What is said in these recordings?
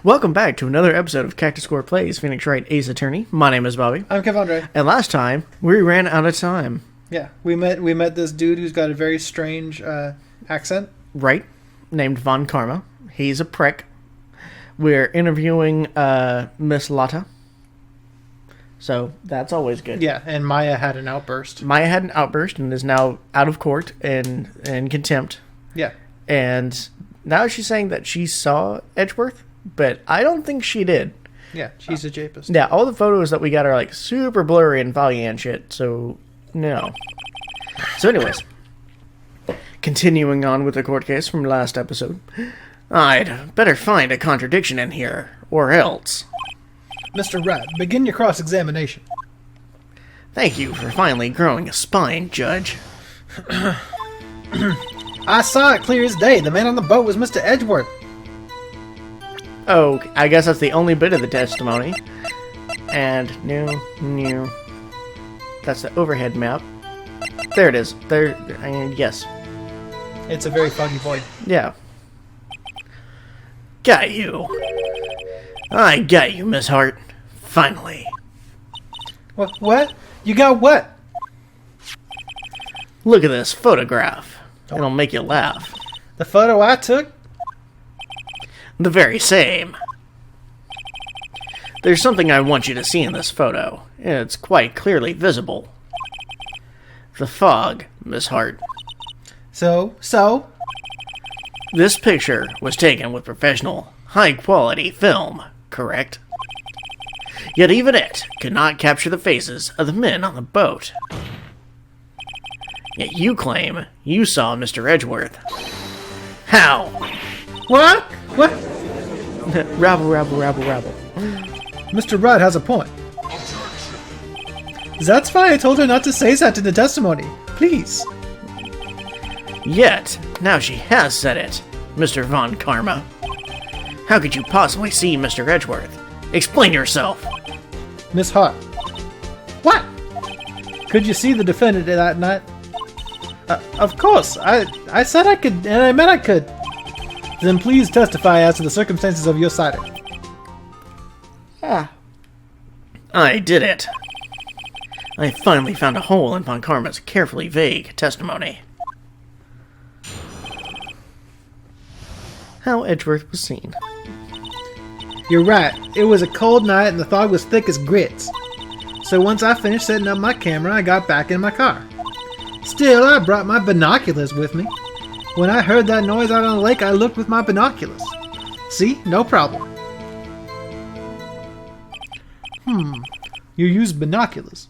Welcome back to another episode of Cactus Core Plays Phoenix Wright Ace Attorney. My name is Bobby. I'm Kevandre. And last time, we ran out of time. Yeah, we met this dude who's got a very strange accent. Wright, named Von Karma. He's a prick. We're interviewing Miss Lotta. So, that's always good. Yeah, and Maya had an outburst. Maya had an outburst and is now out of court and in contempt. Yeah. And now she's saying that she saw Edgeworth, but I don't think she did. Yeah, she's a japist. Yeah, all the photos that we got are like super blurry and foggy and shit, so no. So anyways, continuing on with the court case from last episode, I'd better find a contradiction in here, or else. Mr. Wright, begin your cross-examination. Thank you for finally growing a spine, Judge. I saw it clear as day. The man on the boat was Mr. Edgeworth. Oh, I guess that's the only bit of the testimony. And no. That's the overhead map. There it is. There, yes. It's a very foggy void. Yeah. Got you. I got you, Miss Hart. Finally. What? You got what? Look at this photograph. It'll make you laugh. The photo I took? The very same. There's something I want you to see in this photo. It's quite clearly visible. The fog, Miss Hart. So? This picture was taken with professional, high-quality film, correct? Yet even it could not capture the faces of the men on the boat. Yet you claim you saw Mr. Edgeworth. How? What? Rabble. Mr. Wright has a point. That's why I told her not to say that in the testimony. Please. Yet, now she has said it, Mr. Von Karma. How could you possibly see Mr. Edgeworth? Explain yourself. Miss Hart. What? Could you see the defendant that night? Of course. I said I could, and I meant I could. Then please testify as to the circumstances of your sighting. I did it. I finally found a hole in Von Karma's carefully vague testimony. How Edgeworth was seen. You're right. It was a cold night and the fog was thick as grits. So once I finished setting up my camera, I got back in my car. Still, I brought my binoculars with me. When I heard that noise out on the lake, I looked with my binoculars. See? No problem. You used binoculars.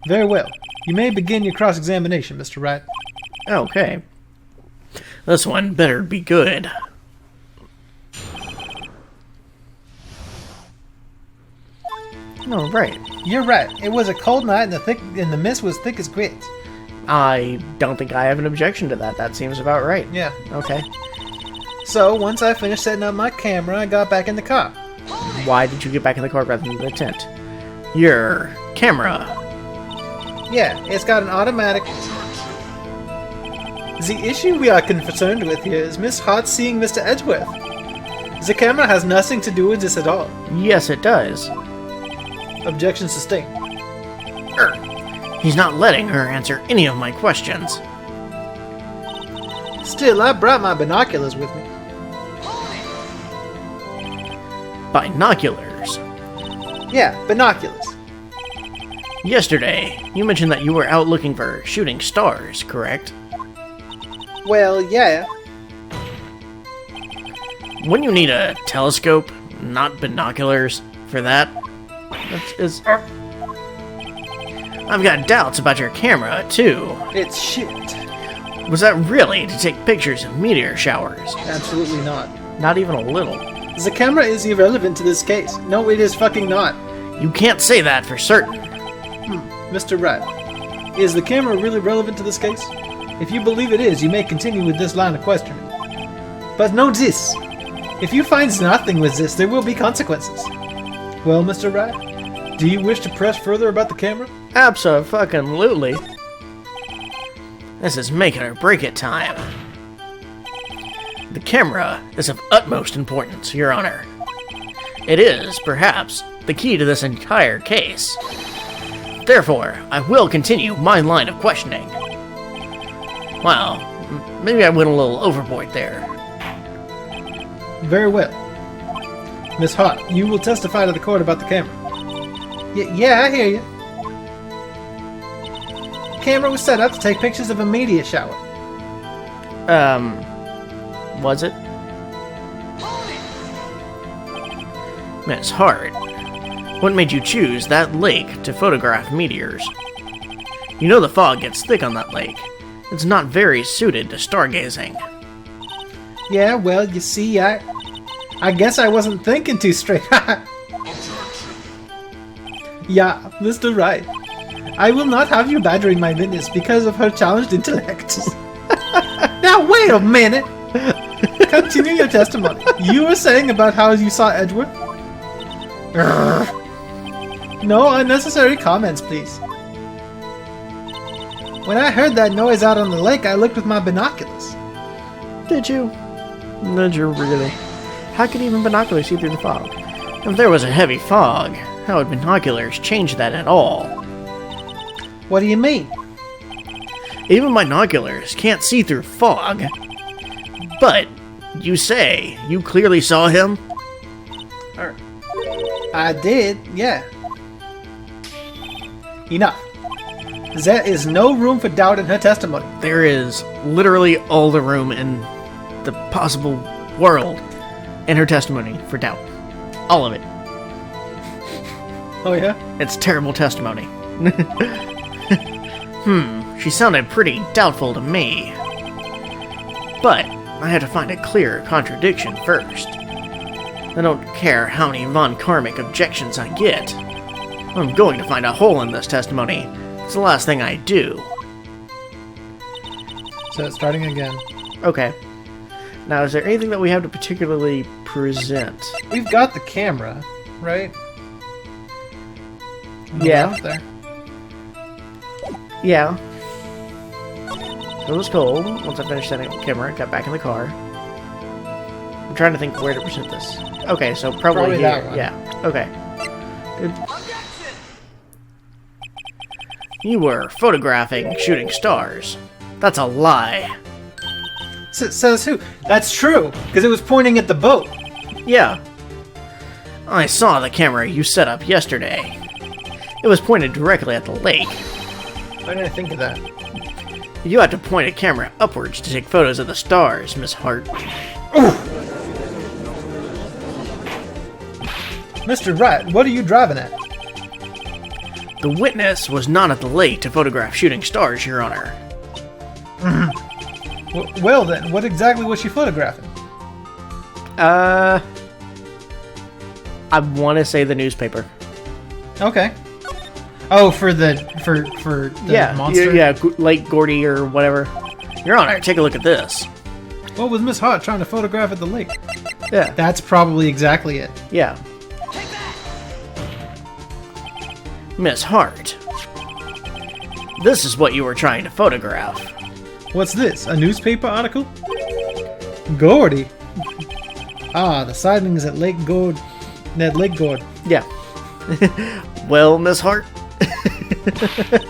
Very well. You may begin your cross-examination, Mr. Wright. Okay. This one better be good. Oh, right. You're right. It was a cold night and the mist was thick as grits. I don't think I have an objection to that. That seems about right. Yeah. Okay. So, once I finished setting up my camera, I got back in the car. Why did you get back in the car rather than the tent? Your camera. Yeah, it's got an automatic... The issue we are concerned with here is Miss Hart seeing Mr. Edgeworth. The camera has nothing to do with this at all. Yes, it does. Objection sustained. He's not letting her answer any of my questions. Still, I brought my binoculars with me. Binoculars. Yeah, binoculars. Yesterday, you mentioned that you were out looking for shooting stars, correct? Well, yeah. Wouldn't you need a telescope, not binoculars, for that? I've got doubts about your camera, too. It's shit. Was that really to take pictures of meteor showers? Absolutely not. Not even a little. The camera is irrelevant to this case. No, it is fucking not. You can't say that for certain. Mr. Wright, is the camera really relevant to this case? If you believe it is, you may continue with this line of questioning. But note this. If you find nothing with this, there will be consequences. Well, Mr. Wright, do you wish to press further about the camera? Abso-fucking-lutely. This is make it or break it time. The camera is of utmost importance, Your Honor. It is, perhaps, the key to this entire case. Therefore, I will continue my line of questioning. Wow, maybe I went a little overboard there. Very well. Miss Hart, you will testify to the court about the camera. Yeah, I hear you. The camera was set up to take pictures of a meteor shower. Was it? Miss Hart, what made you choose that lake to photograph meteors? You know the fog gets thick on that lake. It's not very suited to stargazing. Yeah, well, you see, I guess I wasn't thinking too straight. Yeah, Mr. Wright. I will not have you badgering my witness because of her challenged intellect. Now, wait a minute! Continue your testimony. You were saying about how you saw Edgeworth? No unnecessary comments, please. When I heard that noise out on the lake, I looked with my binoculars. Did you? Did you really? How could even binoculars see through the fog? If there was a heavy fog, how would binoculars change that at all? What do you mean? Even binoculars can't see through fog. But, you say, you clearly saw him? I did, yeah. Enough. There is no room for doubt in her testimony. There is literally all the room in the possible world in her testimony for doubt. All of it. Oh yeah? It's terrible testimony. She sounded pretty doubtful to me. But I had to find a clear contradiction first. I don't care how many Von Karmic objections I get. I'm going to find a hole in this testimony. It's the last thing I do. So starting again. Okay. Now, is there anything that we have to particularly present? We've got the camera, right? Yeah. There. Yeah. It was cold. Once I finished setting up the camera, I got back in the car. I'm trying to think where to present this. Okay, so probably here. That one. Yeah. Okay. You were photographing shooting stars. That's a lie. Says who? That's true, because it was pointing at the boat. Yeah. I saw the camera you set up yesterday. It was pointed directly at the lake. Why did I think of that? You had to point a camera upwards to take photos of the stars, Miss Hart. Mr. Wright, what are you driving at? The witness was not at the lake to photograph shooting stars, Your Honor. Well then, what exactly was she photographing? I want to say the newspaper. Okay. Oh, for the monster? Yeah, Lake Gordy or whatever. Your Honor, take a look at this. What was Miss Hart trying to photograph at the lake? Yeah. That's probably exactly it. Yeah. Miss Hart, this is what you were trying to photograph. What's this? A newspaper article? Gordy. Ah, the sightings at Lake Gord. Yeah. Well, Miss Hart?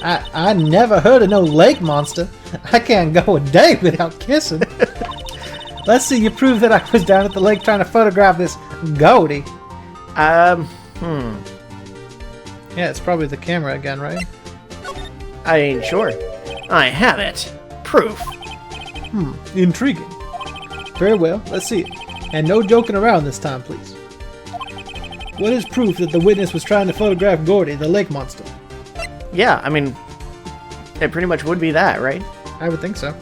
I never heard of no lake monster. I can't go a day without kissing. Let's see you prove that I was down at the lake trying to photograph this Gordy. Yeah, it's probably the camera again, right? I ain't sure. I have it. Proof. Intriguing. Very well, let's see it. And no joking around this time, please. What is proof that the witness was trying to photograph Gordy, the lake monster? Yeah, I mean, it pretty much would be that, right? I would think so.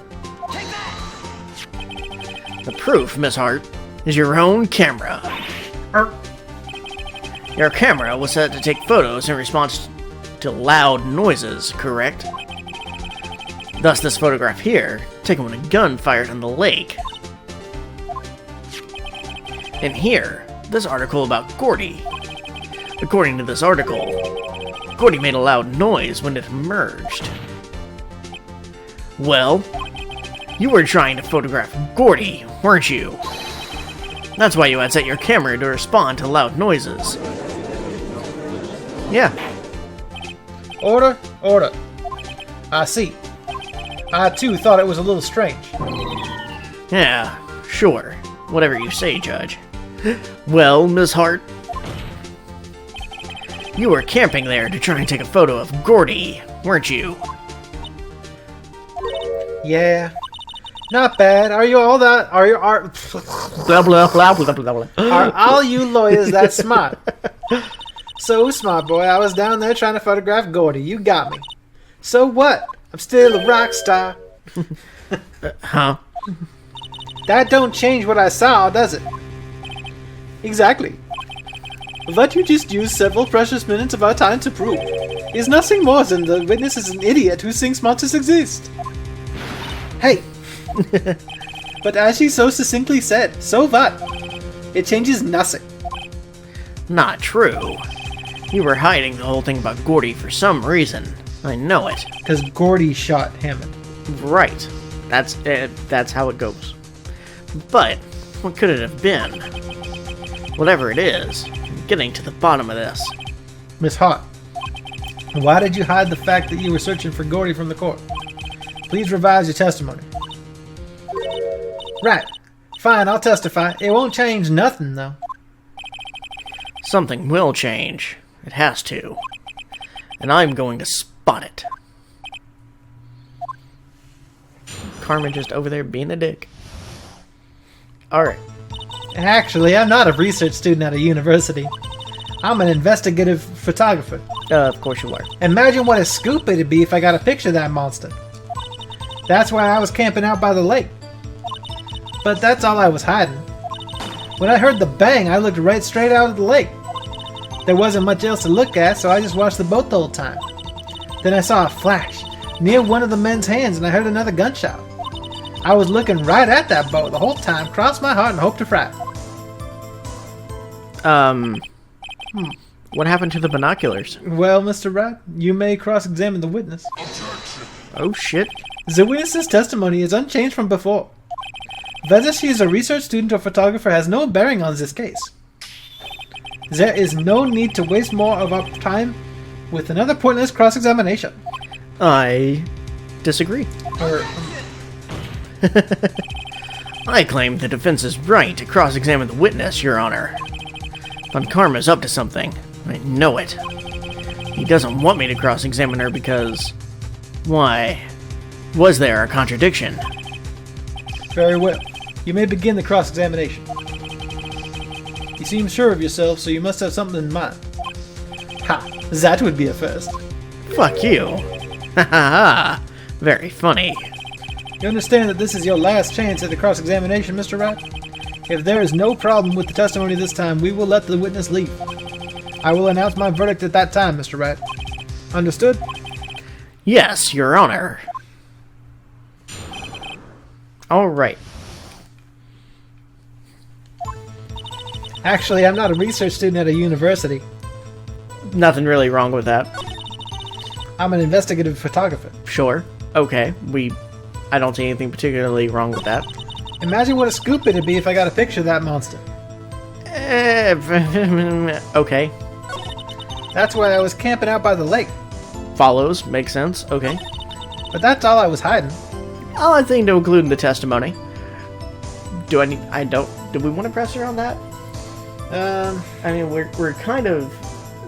The proof, Miss Hart, is your own camera. Your camera was set to take photos in response to loud noises, correct? Thus this photograph here, taken when a gun fired on the lake. And here, this article about Gordy. According to this article, Gordy made a loud noise when it emerged. Well, you were trying to photograph Gordy, weren't you? That's why you had set your camera to respond to loud noises. Yeah. Order, order. I see. I too thought it was a little strange. Yeah, sure. Whatever you say, Judge. Well, Miss Hart, you were camping there to try and take a photo of Gordy, weren't you? Yeah. Not bad. Are you all that? Are you Blah blah blah blah blah blah. are all you lawyers that smart? So smart, boy. I was down there trying to photograph Gordy. You got me. So what? I'm still a rock star. Huh? That don't change what I saw, does it? Exactly. What you just used several precious minutes of our time to prove is nothing more than the witness is an idiot who thinks monsters exist. Hey! But as she so succinctly said, so what? It changes nothing. Not true. You were hiding the whole thing about Gordy for some reason. I know it. Because Gordy shot him. Right. That's how it goes. But what could it have been? Whatever it is, I'm getting to the bottom of this. Miss Hart, why did you hide the fact that you were searching for Gordy from the court? Please revise your testimony. Right. Fine, I'll testify. It won't change nothing, though. Something will change. It has to. And I'm going to spot it. Carmen just over there being a dick. Alright. Actually, I'm not a research student at a university. I'm an investigative photographer. Of course you are. Imagine what a scoop it'd be if I got a picture of that monster. That's why I was camping out by the lake. But that's all I was hiding. When I heard the bang, I looked right straight out of the lake. There wasn't much else to look at, so I just watched the boat the whole time. Then I saw a flash near one of the men's hands, and I heard another gunshot. I was looking right at that boat the whole time, crossed my heart and hoped to fry. What happened to the binoculars? Well, Mr. Wright, you may cross-examine the witness. Oh shit. The witness's testimony is unchanged from before. Whether she is a research student or photographer has no bearing on this case. There is no need to waste more of our time with another pointless cross-examination. I disagree. I claim the defense is right to cross-examine the witness, Your Honor. But Karma's up to something. I know it. He doesn't want me to cross-examine her because... Why? Was there a contradiction? Very well. You may begin the cross-examination. You seem sure of yourself, so you must have something in mind. Ha! That would be a first. Fuck you. Ha ha ha. Very funny. You understand that this is your last chance at the cross-examination, Mr. Wright? If there is no problem with the testimony this time, we will let the witness leave. I will announce my verdict at that time, Mr. Wright. Understood? Yes, Your Honor. Alright. Actually, I'm not a research student at a university. Nothing really wrong with that. I'm an investigative photographer. Sure. Okay. I don't see anything particularly wrong with that. Imagine what a scoop it'd be if I got a picture of that monster. Okay. That's why I was camping out by the lake. Follows. Makes sense. Okay. But that's all I was hiding. All I think to include in the testimony. Do we want to press her on that? I mean, we're kind of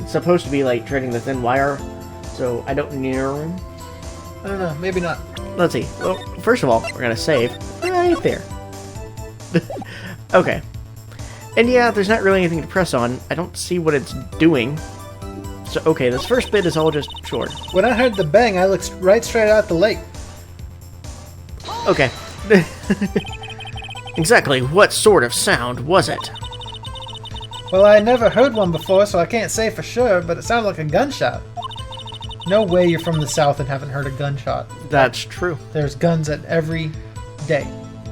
supposed to be like treading the thin wire, so I don't know. I don't know, maybe not. Let's see. Well, first of all, we're gonna save right there. Okay. And yeah, there's not really anything to press on. I don't see what it's doing. So, okay, this first bit is all just short. When I heard the bang, I looked right straight out the lake. Okay. Exactly what sort of sound was it? Well, I never heard one before, so I can't say for sure, but it sounded like a gunshot. No way you're from the South and haven't heard a gunshot. That's true. There's guns at every day.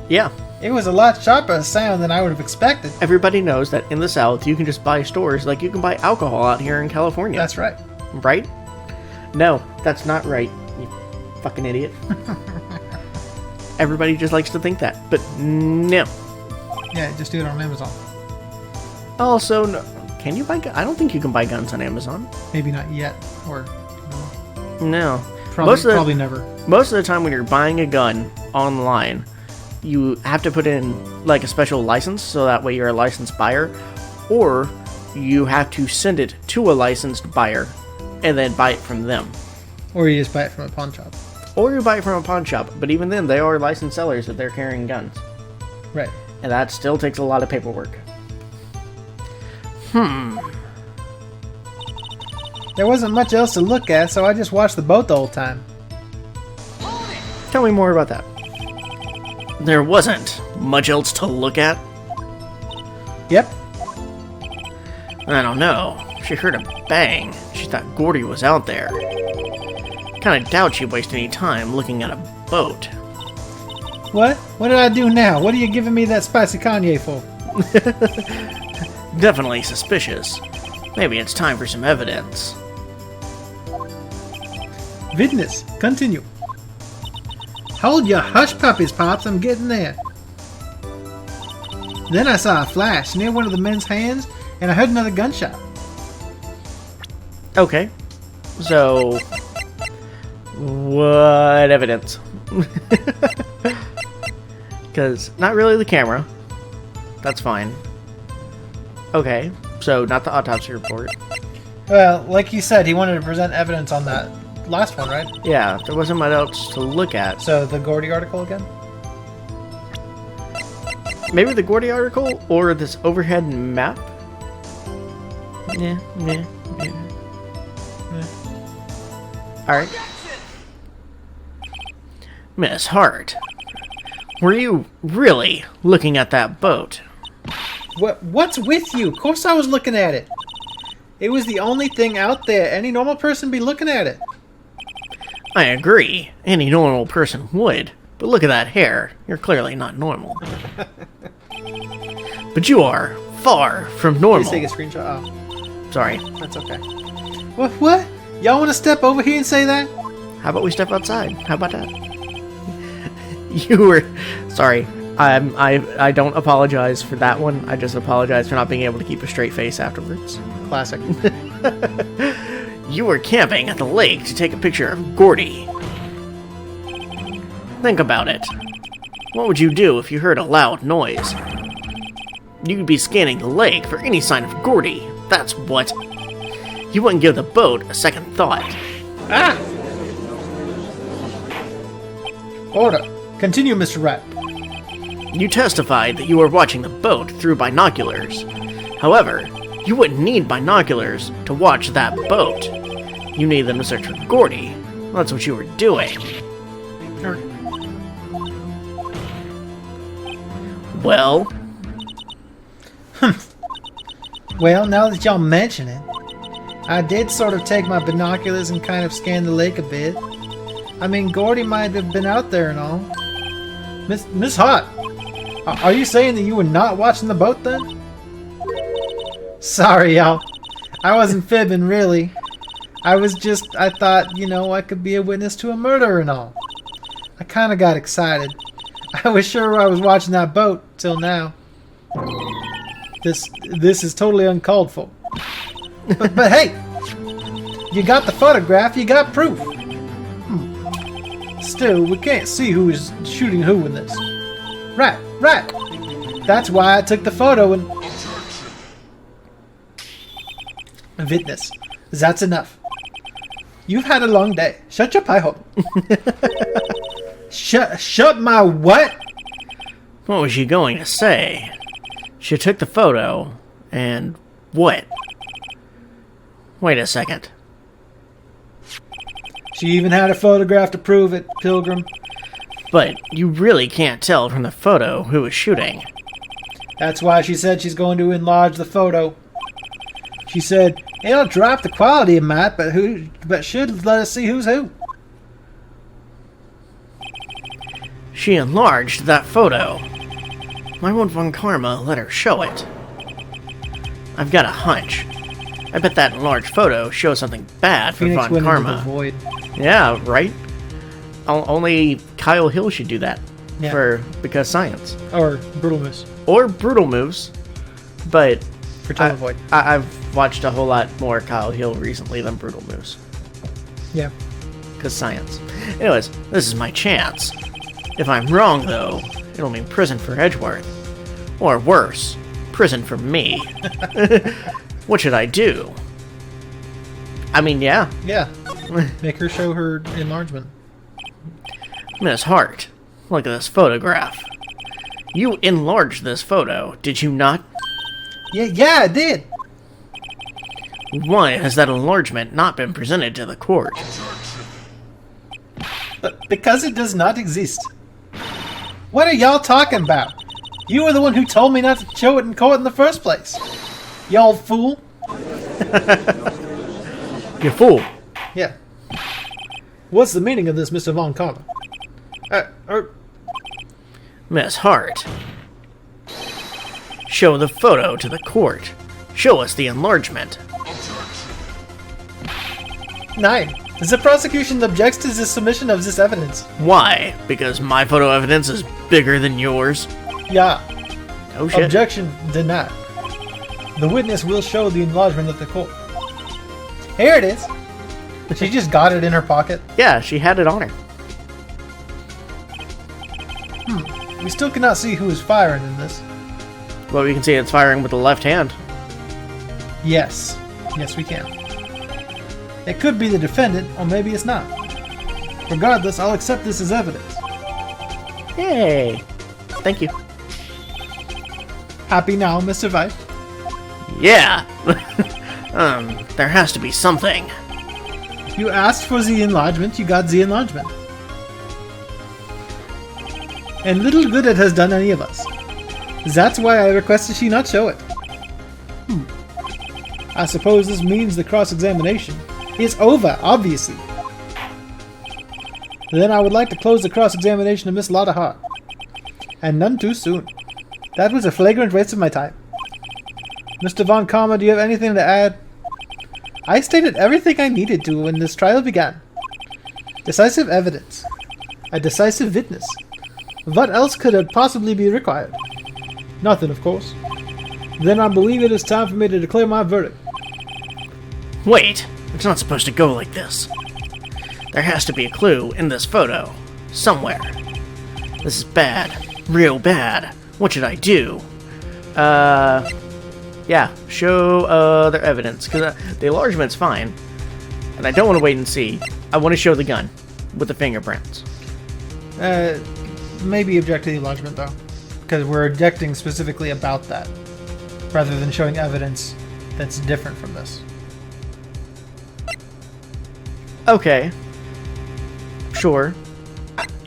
Yeah. It was a lot sharper a sound than I would have expected. Everybody knows that in the South, you can just buy stores like you can buy alcohol out here in California. That's right. Right? No, that's not right, you fucking idiot. Everybody just likes to think that, but no. Yeah, just do it on Amazon. Also, no, can you buy? I don't think you can buy guns on Amazon. Maybe not yet, or No. probably never. Most of the time when you're buying a gun online, you have to put in like a special license, so that way you're a licensed buyer, or you have to send it to a licensed buyer and then buy it from them. Or you just buy it from a pawn shop. Or you buy it from a pawn shop, but even then, they are licensed sellers that they're carrying guns. Right. And that still takes a lot of paperwork. There wasn't much else to look at, so I just watched the boat the whole time. Tell me more about that. There wasn't much else to look at? Yep. I don't know. She heard a bang. She thought Gordy was out there. Kinda doubt she'd waste any time looking at a boat. What? What did I do now? What are you giving me that spicy Kanye for? Definitely suspicious. Maybe it's time for some evidence. Witness, continue. Hold your hush puppies, Pops, I'm getting there. Then I saw a flash near one of the men's hands, and I heard another gunshot. Okay. So, what evidence? Because not really the camera. That's fine. Okay, so not the autopsy report. Well, like you said, he wanted to present evidence on that last one, right? Yeah, there wasn't much else to look at. So the Gordy article again? Maybe the Gordy article or this overhead map? Yeah. Alright. Miss Hart, were you really looking at that boat? What's with you? Of course I was looking at it. It was the only thing out there. Any normal person be looking at it. I agree. Any normal person would. But look at that hair. You're clearly not normal. But you are far from normal. Please take a screenshot. Oh, Sorry. that's okay. What? Y'all want to step over here and say that? How about we step outside? How about that? You were... Sorry. I don't apologize for that one. I just apologize for not being able to keep a straight face afterwards. Classic. You were camping at the lake to take a picture of Gordy. Think about it. What would you do if you heard a loud noise? You'd be scanning the lake for any sign of Gordy. That's what. You wouldn't give the boat a second thought. Ah! Order. Continue, Mr. Wright. You testified that you were watching the boat through binoculars. However, you wouldn't need binoculars to watch that boat. You need them to search for Gordy. That's what you were doing. Well? Well, now that y'all mention it, I did sort of take my binoculars and kind of scan the lake a bit. I mean, Gordy might have been out there and all. Miss Hart, are you saying that you were not watching the boat then? Sorry, y'all. I wasn't fibbing, really. I thought, I could be a witness to a murder and all. I kind of got excited. I was sure I was watching that boat till now. This is totally uncalled for. But hey, you got the photograph, you got proof. Still, we can't see who is shooting who in this. Right. That's why I took the photo and... Witness, that's enough. You've had a long day. Shut your pie hole. Shut my what? What was she going to say? She took the photo, and what? Wait a second. She even had a photograph to prove it, Pilgrim. But you really can't tell from the photo who was shooting. That's why she said she's going to enlarge the photo. She said, it'll drop the quality of might, but should let us see who's who. She enlarged that photo. Why won't Von Karma let her show it? I've got a hunch. I bet that enlarged photo shows something bad for Phoenix Von went into the Karma. void. Yeah, right? Only Kyle Hill should do that. Yeah. Because science. Or Brutal Moose. Or Brutal Moose. But for Tone Void. I've watched a whole lot more Kyle Hill recently than Brutal Moose. Yeah. Because science. Anyways, this is my chance. If I'm wrong, though, it'll mean prison for Edgeworth. Or worse, prison for me. What should I do? I mean, yeah. Yeah. Make her show her enlargement. Miss Hart, look at this photograph. You enlarged this photo, did you not? Yeah, I did. Why has that enlargement not been presented to the court? But because it does not exist. What are y'all talking about? You were the one who told me not to show it in court in the first place. Y'all fool. You fool. Yeah. What's the meaning of this, Mr. Von Karma? Miss Hart. Show the photo to the court. Show us the enlargement. 9. The prosecution objects to the submission of this evidence. Why? Because my photo evidence is bigger than yours? Yeah. Oh shit. Objection denied. The witness will show the enlargement at the court. Here it is. She just got it in her pocket. Yeah, she had it on her. We still cannot see who is firing in this. Well, we can see it's firing with the left hand. Yes. Yes, we can. It could be the defendant, or maybe it's not. Regardless, I'll accept this as evidence. Yay! Thank you. Happy now, Mr. Wright? Yeah! There has to be something. You asked for the enlargement, you got the enlargement. And little good it has done any of us. That's why I requested she not show it. I suppose this means the cross-examination is over, obviously. Then I would like to close the cross-examination of Miss Lotta Hart. And none too soon. That was a flagrant waste of my time. Mr. Von Karma, do you have anything to add? I stated everything I needed to when this trial began. Decisive evidence. A decisive witness. What else could it possibly be required? Nothing, of course. Then I believe it is time for me to declare my verdict. Wait, it's not supposed to go like this. There has to be a clue in this photo. Somewhere. This is bad. Real bad. What should I do? Yeah, show their evidence. Because the enlargement's fine. And I don't want to wait and see. I want to show the gun. With the fingerprints. Maybe object to the enlargement, though. Because we're objecting specifically about that. Rather than showing evidence that's different from this. Okay. Sure.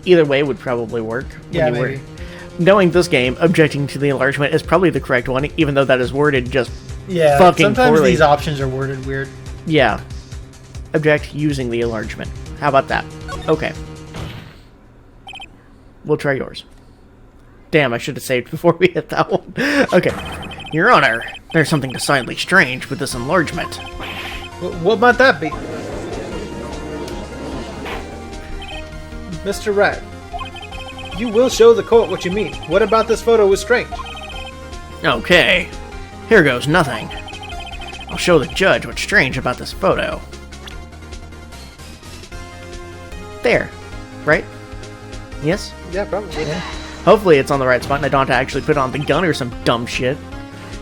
Either way would probably work. Yeah, maybe. Knowing this game, objecting to the enlargement is probably the correct one, even though that is worded just fucking sometimes poorly. These options are worded weird. Yeah. Object using the enlargement. How about that? Okay. We'll try yours. Damn, I should have saved before we hit that one. Okay. Your Honor, there's something decidedly strange with this enlargement. What might that be? Mr. Wright, you will show the court what you mean. What about this photo was strange? Okay. Here goes nothing. I'll show the judge what's strange about this photo. There. Right? Yes? Yeah, probably. Yeah. Hopefully it's on the right spot and I don't have to actually put on the gun or some dumb shit.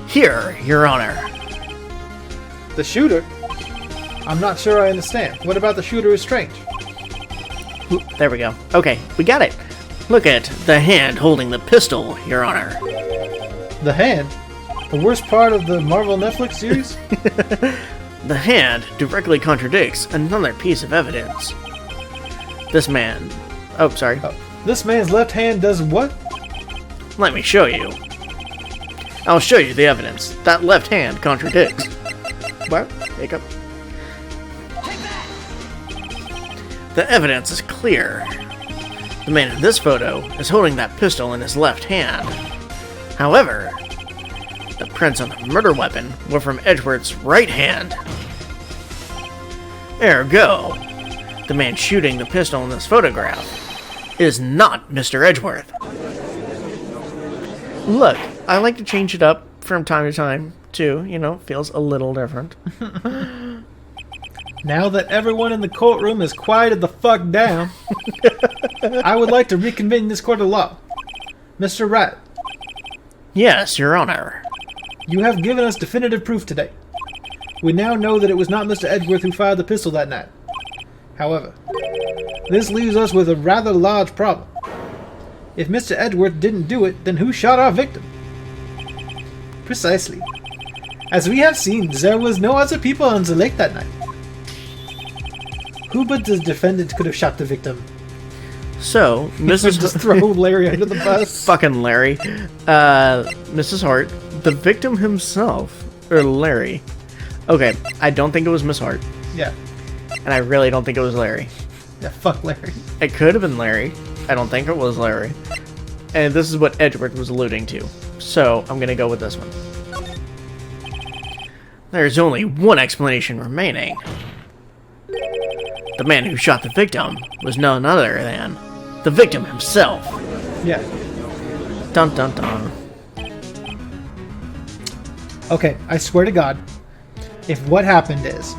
Here, Your Honor. The shooter? I'm not sure I understand. What about the shooter is strange? There we go. Okay, we got it. Look at the hand holding the pistol, Your Honor. The hand? The worst part of the Marvel Netflix series? The hand directly contradicts another piece of evidence. This man... Oh, sorry. This man's left hand does what? Let me show you. I'll show you the evidence. That left hand contradicts. What? Hiccup. The evidence is clear. The man in this photo is holding that pistol in his left hand. However, the prints on the murder weapon were from Edgeworth's right hand. Ergo, the man shooting the pistol in this photograph is not Mr. Edgeworth. Look, I like to change it up from time to time. too. You know, feels a little different. Now that everyone in the courtroom has quieted the fuck down, I would like to reconvene this court of law. Mr. Wright, Yes, Your Honor. you have given us definitive proof today. We now know that it was not Mr. Edgeworth who fired the pistol that night. However, this leaves us with a rather large problem. If Mr. Edgeworth didn't do it, then who shot our victim? Precisely. As we have seen, there was no other people on the lake that night. Who but the defendant could have shot the victim? So, Mrs. Mrs. Just throw Larry under the bus. Fucking Larry. Mrs. Hart, the victim himself, or Larry. Okay, I don't think it was Miss Hart, Yeah. and I really don't think it was Larry. Yeah, fuck Larry. It could have been Larry. I don't think it was Larry. And this is what Edgeworth was alluding to. So, I'm gonna go with this one. There's only one explanation remaining. The man who shot the victim was none other than the victim himself. Yeah. Dun dun dun. Okay, I swear to God, if what happened is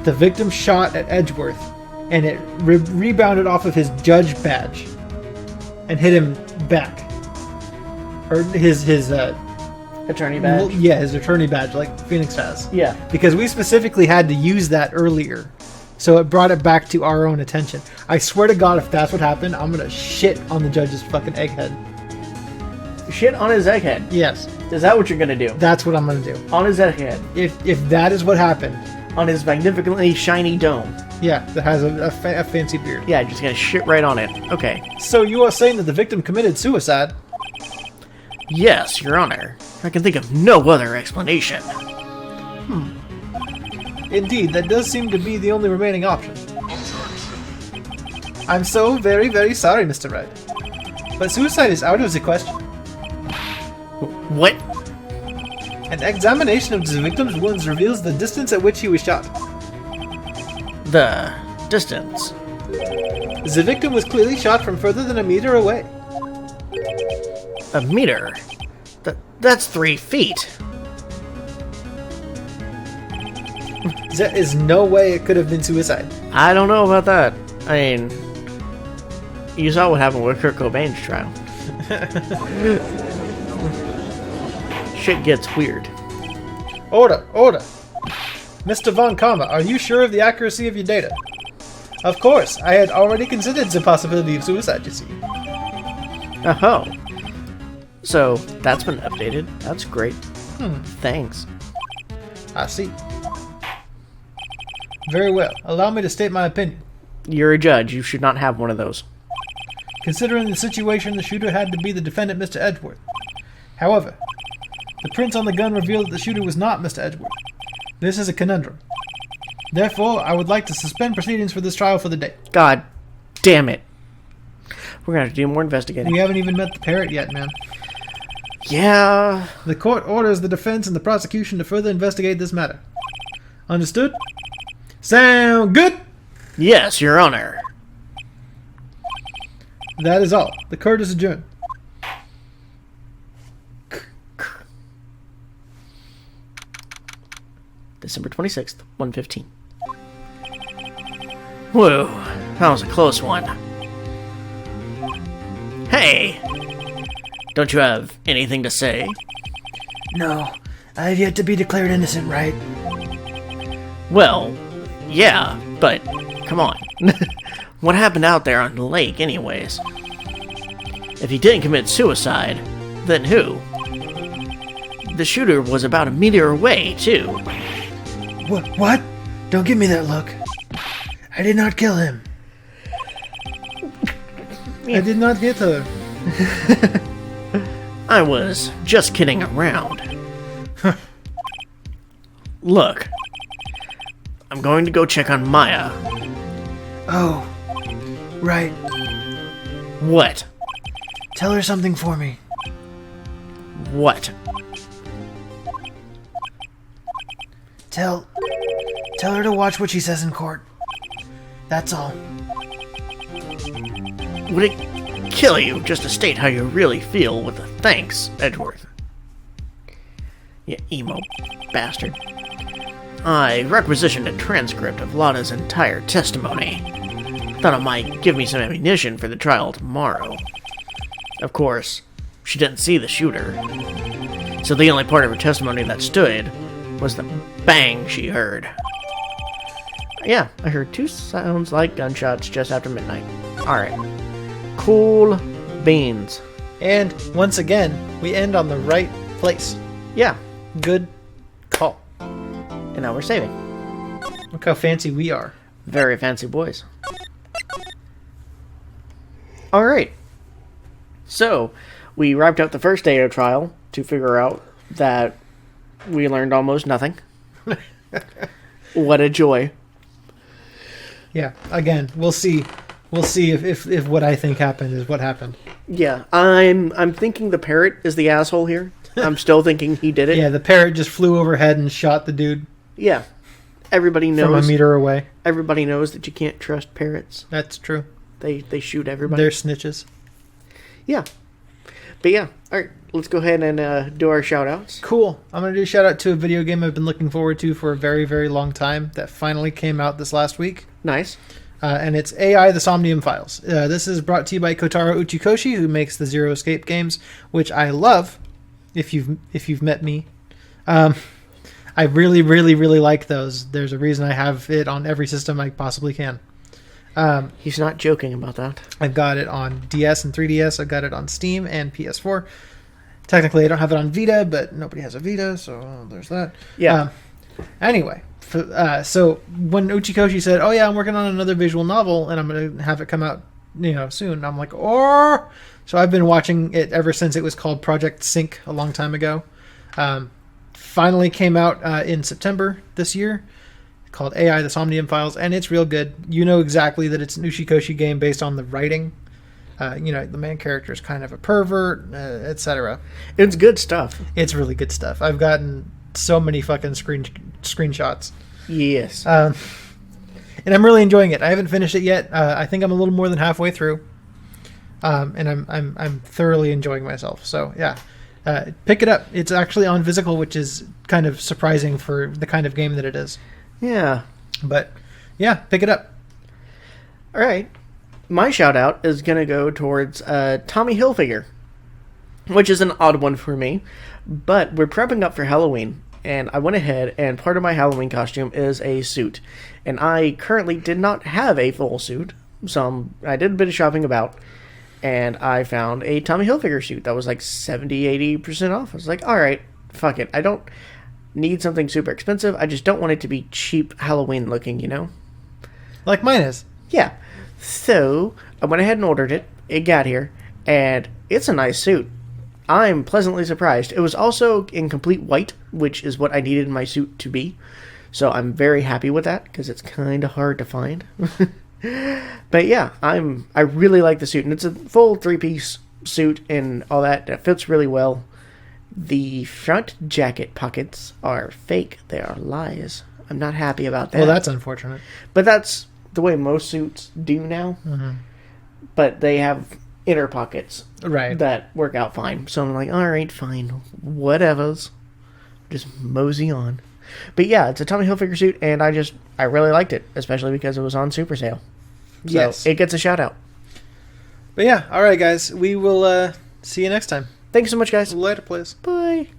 the victim shot at Edgeworth and it rebounded off of his judge badge and hit him back, or his Attorney badge? yeah, his attorney badge, like Phoenix has. Yeah. Because we specifically had to use that earlier, so it brought it back to our own attention. I swear to God, if that's what happened, I'm gonna shit on the judge's fucking egghead. Shit on his egghead. Yes, Is that what you're gonna do? that's what I'm gonna do. On his egghead. If that is what happened, On his magnificently shiny dome. yeah, that has a fancy beard. Yeah, just gonna shit right on it. Okay. So you are saying that the victim committed suicide? Yes, Your Honor. I can think of no other explanation. Indeed, that does seem to be the only remaining option. I'm so very, very sorry, Mr. Wright. But suicide is out of the question. What? An examination of the victim's wounds reveals the distance at which he was shot. The distance. The victim was clearly shot from further than a meter away. A meter? That's 3 feet. There is no way it could have been suicide. I don't know about that. I mean, you saw what happened with Kurt Cobain's trial. Shit gets weird. Order, order. Mr. Von Karma, are you sure of the accuracy of your data? Of course, I had already considered the possibility of suicide, you see. Oh. So, that's been updated. That's great. Thanks. I see. Very well. Allow me to state my opinion. You're a judge. You should not have one of those. Considering the situation, the shooter had to be the defendant, Mr. Edgeworth. However, the prints on the gun revealed that the shooter was not Mr. Edgeworth. This is a conundrum. Therefore, I would like to suspend proceedings for this trial for the day. God damn it. We're gonna have to do more investigating. We haven't even met the parrot yet, man. Yeah. The court orders the defense and the prosecution to further investigate this matter. Understood? Sound good? Yes, Your Honor. That is all. The court is adjourned. December 26th, 1:15. Whoa, that was a close one. Hey! Don't you have anything to say? No, I have yet to be declared innocent, right? Well, yeah, but come on. What happened out there on the lake, anyways? If he didn't commit suicide, then who? The shooter was about a meter away, too. What? Don't give me that look. I did not kill him. I did not hit her. I was just kidding around. Look, I'm going to go check on Maya. Oh, right. What? Tell her something for me. What? Tell her to watch what she says in court. That's all. Would it kill you just to state how you really feel with a thanks, Edgeworth? You emo bastard. I requisitioned a transcript of Lana's entire testimony. Thought it might give me some ammunition for the trial tomorrow. Of course, she didn't see the shooter, so the only part of her testimony that stood was the bang she heard. Yeah, I heard 2 sounds like gunshots just after midnight. Alright. Cool beans. And once again, we end on the right place. Yeah. Good call. And now we're saving. Look how fancy we are. Very fancy boys. Alright. So, we wrapped up the first day of trial to figure out that we learned almost nothing. What a joy. Yeah, again, we'll see. We'll see if what I think happened is what happened. Yeah, I'm thinking the parrot is the asshole here. I'm still thinking he did it. Yeah, the parrot just flew overhead and shot the dude. Yeah. Everybody knows. From a meter away. Everybody knows that you can't trust parrots. That's true. They shoot everybody. They're snitches. Yeah. But yeah, alright, let's go ahead and do our shoutouts. Cool. I'm going to do a shout out to a video game I've been looking forward to for a very, very long time that finally came out this last week. Nice. And it's AI the Somnium Files. This is brought to you by Kotaro Uchikoshi, who makes the Zero Escape games, which I love, if you've met me. I really, really, really like those. There's a reason I have it on every system I possibly can. He's not joking about that. I've got it on DS and 3DS. I've got it on Steam and PS4. Technically, I don't have it on Vita, but nobody has a Vita, so there's that. Yeah. Anyway, so when Uchikoshi said, "Oh yeah, I'm working on another visual novel, and I'm going to have it come out, soon," I'm like, "Oh!" So I've been watching it ever since it was called Project Thicc a long time ago. Finally came out in September this year, called AI the Somnium Files, and it's real good. You know exactly that it's an Uchikoshi game based on the writing. The main character is kind of a pervert, etc. It's good stuff. It's really good stuff. I've gotten so many fucking screenshots. Yes. And I'm really enjoying it. I haven't finished it yet. I think I'm a little more than halfway through. And I'm thoroughly enjoying myself. So yeah, pick it up. It's actually on physical, which is kind of surprising for the kind of game that it is. Yeah. But yeah, pick it up. All right. My shout out is going to go towards Tommy Hilfiger, which is an odd one for me, but we're prepping up for Halloween, and I went ahead and part of my Halloween costume is a suit, and I currently did not have a full suit, so I did a bit of shopping about, and I found a Tommy Hilfiger suit that was like 70-80% off. I was like, all right, fuck it. I don't need something super expensive. I just don't want it to be cheap Halloween looking, Like mine is. Yeah. So, I went ahead and ordered it. It got here, and it's a nice suit. I'm pleasantly surprised. It was also in complete white, which is what I needed my suit to be. So, I'm very happy with that, because it's kind of hard to find. But yeah, I really like the suit, and it's a full 3-piece suit and all that. It fits really well. The front jacket pockets are fake. They are lies. I'm not happy about that. Well, that's unfortunate. But that's the way most suits do now. Mm-hmm. But they have inner pockets right that work out fine. So I'm like, all right, fine, whatevers. Just mosey on. But yeah, it's a Tommy Hilfiger suit, and I really liked it, especially because it was on super sale. So yes, it gets a shout out. But yeah, all right, guys, we will see you next time. Thanks so much, guys. Later, please. Bye.